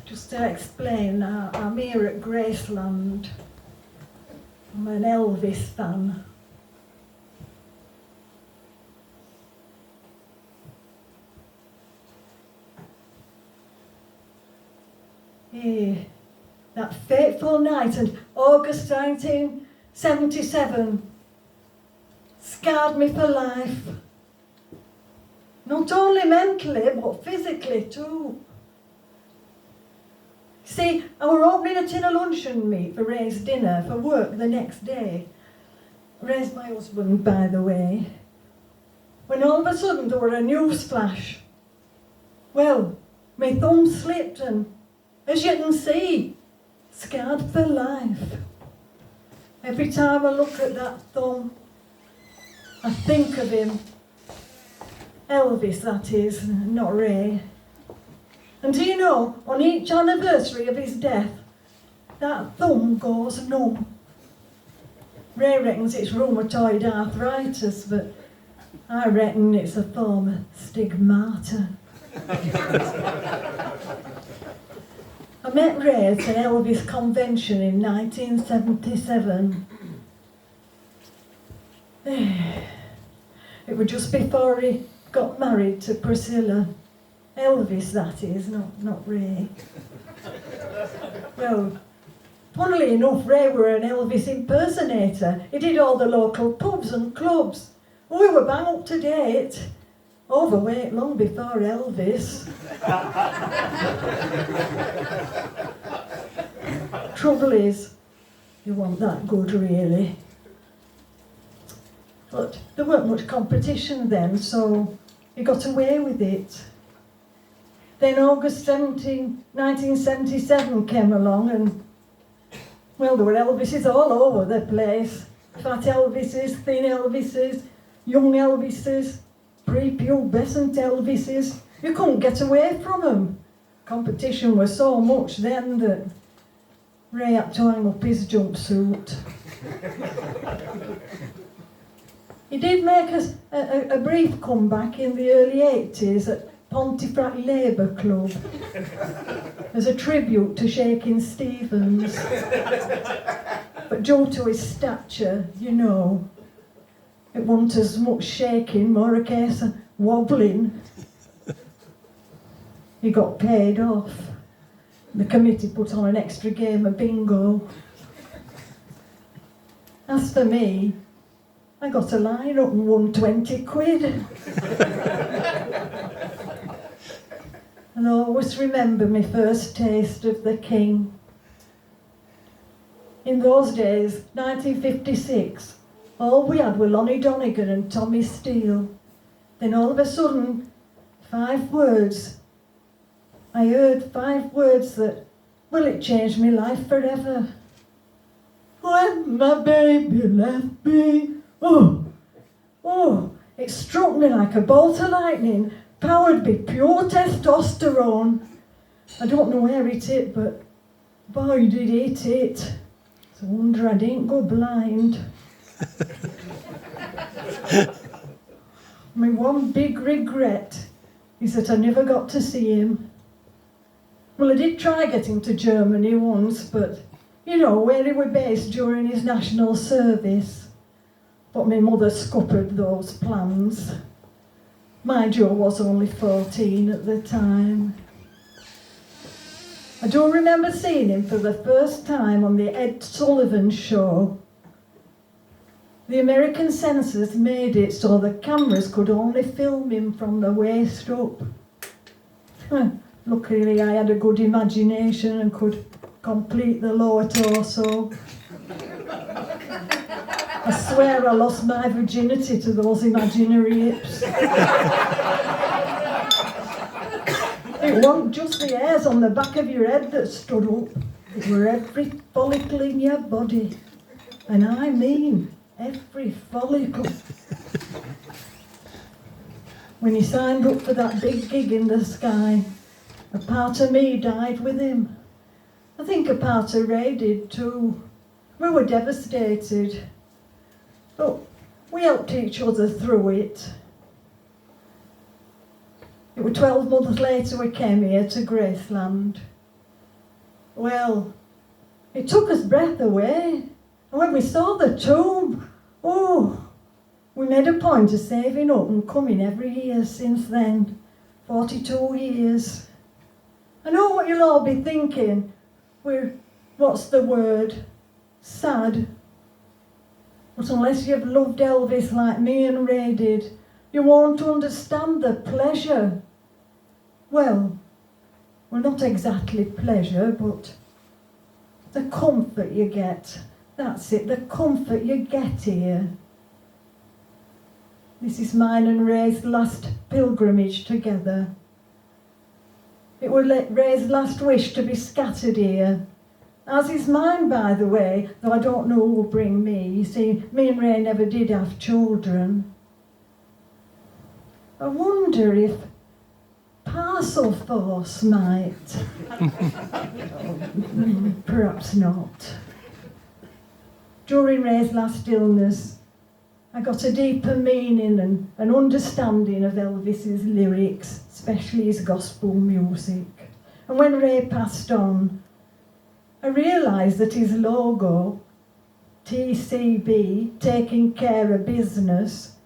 Just to explain, I'm here at Graceland. I'm an Elvis fan. Hey, that fateful night in August 1977 scarred me for life. Not only mentally, but physically too. See, I were opening a tin of luncheon meat for Ray's dinner for work the next day. Ray's my husband, by the way. When all of a sudden there were a news flash. Well, my thumb slipped and, as you can see, scarred for life. Every time I look at that thumb, I think of him. Elvis, that is, not Ray. And do you know, on each anniversary of his death, that thumb goes numb. Ray reckons it's rheumatoid arthritis, but I reckon it's a form of stigmata. I met Ray at an Elvis convention in 1977. It was just before he got married to Priscilla. Elvis, that is, not Ray. Well, funnily enough, Ray were an Elvis impersonator. He did all the local pubs and clubs. We were bang up to date. Overweight long before Elvis. Trouble is, you weren't that good really. But there weren't much competition then, so he got away with it. Then August 1977 came along and, well, there were Elvises all over the place. Fat Elvises, thin Elvises, young Elvises, prepubescent Elvises. You couldn't get away from them. Competition was so much then that Ray had to hang up his jumpsuit. He did make a brief comeback in the early 80s at Pontefract Labour Club as a tribute to Shakin' Stevens. But due to his stature, you know, it wasn't as much shaking, more a case of wobbling. He got paid off. The committee put on an extra game of bingo. As for me, I got a line up and won 20 quid. And I always remember my first taste of the King. In those days, 1956, all we had were Lonnie Donegan and Tommy Steele. Then all of a sudden, 5 words. I heard 5 words that, well, it changed my life forever. When my baby left me, it struck me like a bolt of lightning, powered by pure testosterone. I don't know where it hit, but boy did it hit. It's a wonder I didn't go blind. My one big regret is that I never got to see him. Well, I did try getting to Germany once, but, you know, where he was based during his national service. But my mother scuppered those plans. My Joe was only 14 at the time. I do remember seeing him for the first time on the Ed Sullivan show. The American censors made it so the cameras could only film him from the waist up. Luckily I had a good imagination and could complete the lower torso. I swear I lost my virginity to those imaginary hips. It wasn't just the hairs on the back of your head that stood up. It were every follicle in your body. And I mean every follicle. When he signed up for that big gig in the sky, a part of me died with him. I think a part of Ray did too. We were devastated. But we helped each other through it. It was 12 months later we came here to Graceland. Well, it took us breath away. And when we saw the tomb, we made a point of saving up and coming every year since then. 42 years. I know what you'll all be thinking. What's the word? Sad. But unless you've loved Elvis like me and Ray did, you won't understand the pleasure. Well, not exactly pleasure, but the comfort you get. That's it, the comfort you get here. This is mine and Ray's last pilgrimage together. It was Ray's last wish to be scattered here. As is mine, by the way, though I don't know who will bring me. You see, me and Ray never did have children. I wonder if Parcel Force might. Perhaps not. During Ray's last illness, I got a deeper meaning and an understanding of Elvis's lyrics, especially his gospel music. And when Ray passed on, I realised that his logo, T.C.B, taking care of business,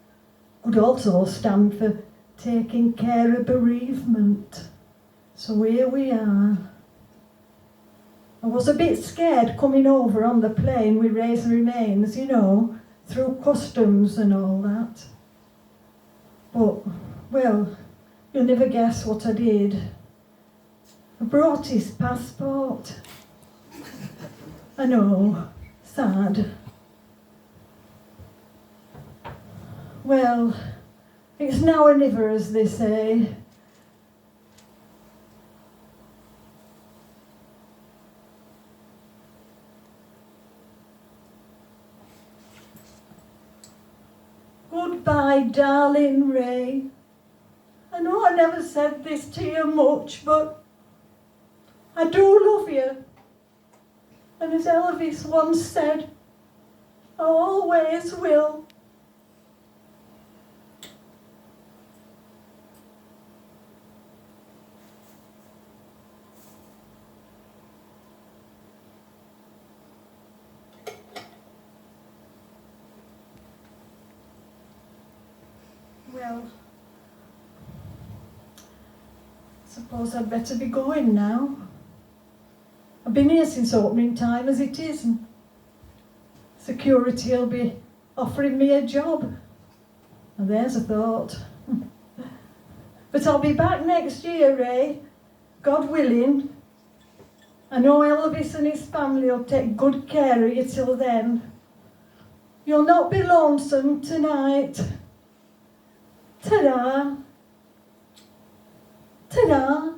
could also stand for taking care of bereavement. So here we are. I was a bit scared coming over on the plane with Ray's remains, through customs and all that. But, well, you'll never guess what I did. I brought his passport. I know, sad. Well, it's now or never, as they say. Goodbye, darling Ray. I know I never said this to you much, but I do love you. And as Elvis once said, I always will. Well, suppose I'd better be going now. I've been here since opening time as it is, and security will be offering me a job. And there's a thought. But I'll be back next year, Ray, God willing. I know Elvis and his family will take good care of you till then. You'll not be lonesome tonight. Ta-da! Ta-da!